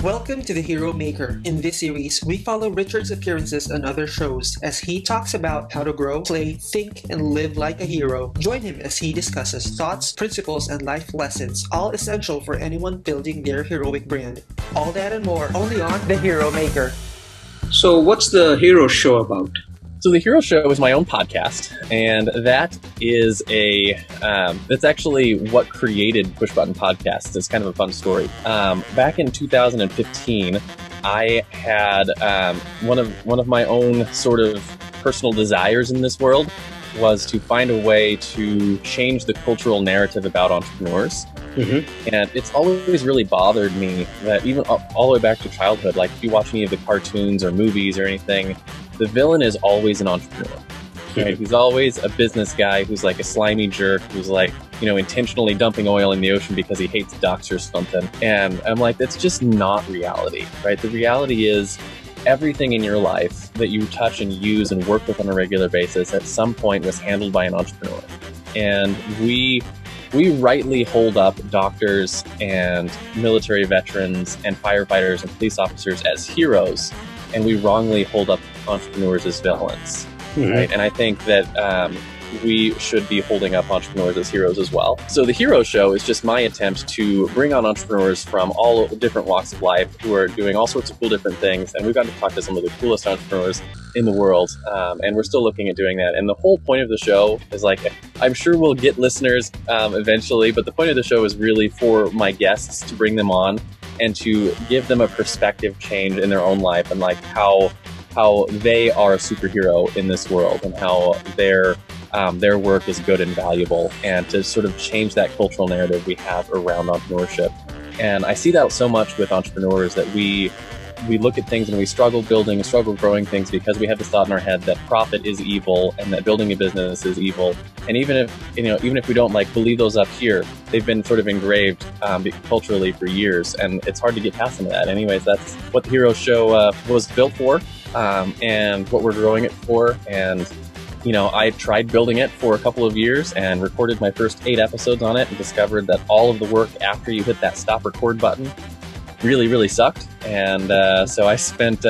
Welcome to The Hero Maker. In this series, we follow Richard's appearances on other shows as he talks about how to grow, play, think, and live like a hero. Join him as he discusses thoughts, principles, and life lessons, all essential for anyone building their heroic brand. All that and more, only on The Hero Maker. So what's the Hero Show about? So the Hero Show is my own podcast, and that is that's actually what created Push Button Podcasts. It's kind of a fun story. Back in 2015, I had one of my own sort of personal desires in this world was to find a way to change the cultural narrative about entrepreneurs. Mm-hmm. And it's always really bothered me that even all the way back to childhood, like if you watch any of the cartoons or movies or anything, the villain is always an entrepreneur. Right? He's always a business guy who's like a slimy jerk, who's like, intentionally dumping oil in the ocean because he hates ducks or something. And I'm like, that's just not reality, right? The reality is everything in your life that you touch and use and work with on a regular basis at some point was handled by an entrepreneur. And we rightly hold up doctors and military veterans and firefighters and police officers as heroes, and we wrongly hold up entrepreneurs as villains. Mm-hmm. Right? And I think that we should be holding up entrepreneurs as heroes as well. So the Hero Show is just my attempt to bring on entrepreneurs from all different walks of life who are doing all sorts of cool different things. And we've gotten to talk to some of the coolest entrepreneurs in the world. And we're still looking at doing that. And the whole point of the show is like, I'm sure we'll get listeners eventually, but the point of the show is really for my guests to bring them on and to give them a perspective change in their own life and like how they are a superhero in this world and how their work is good and valuable, and to sort of change that cultural narrative we have around entrepreneurship. And I see that so much with entrepreneurs that we look at things and we struggle building and struggle growing things because we have this thought in our head that profit is evil and that building a business is evil. And even if we don't believe those up here, they've been sort of engraved culturally for years, and it's hard to get past some of that. Anyways, that's what the Hero Show was built for, and what we're growing it for. And I tried building it for a couple of years and recorded my first 8 episodes on it and discovered that all of the work after you hit that stop record button really, really sucked. And so I spent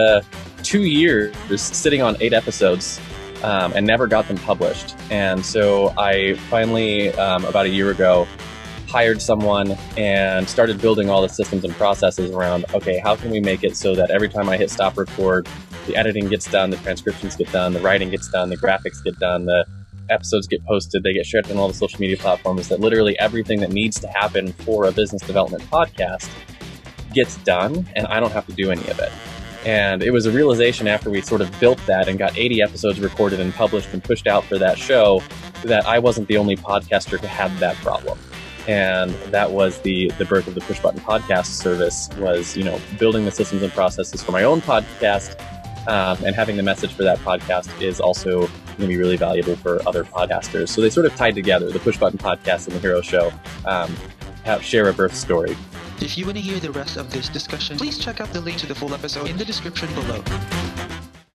2 years sitting on 8 episodes and never got them published. And so I finally, about a year ago, hired someone and started building all the systems and processes around, okay, how can we make it so that every time I hit stop record, the editing gets done, the transcriptions get done, the writing gets done, the graphics get done, the episodes get posted, they get shared on all the social media platforms, that literally everything that needs to happen for a business development podcast gets done, and I don't have to do any of it. And it was a realization after we sort of built that and got 80 episodes recorded and published and pushed out for that show that I wasn't the only podcaster who had that problem. And that was the birth of the Push Button Podcast service, was, building the systems and processes for my own podcast, and having the message for that podcast is also going to be really valuable for other podcasters. So they sort of tied together. The Push Button Podcast and the Hero Show share a birth story. If you want to hear the rest of this discussion, please check out the link to the full episode in the description below.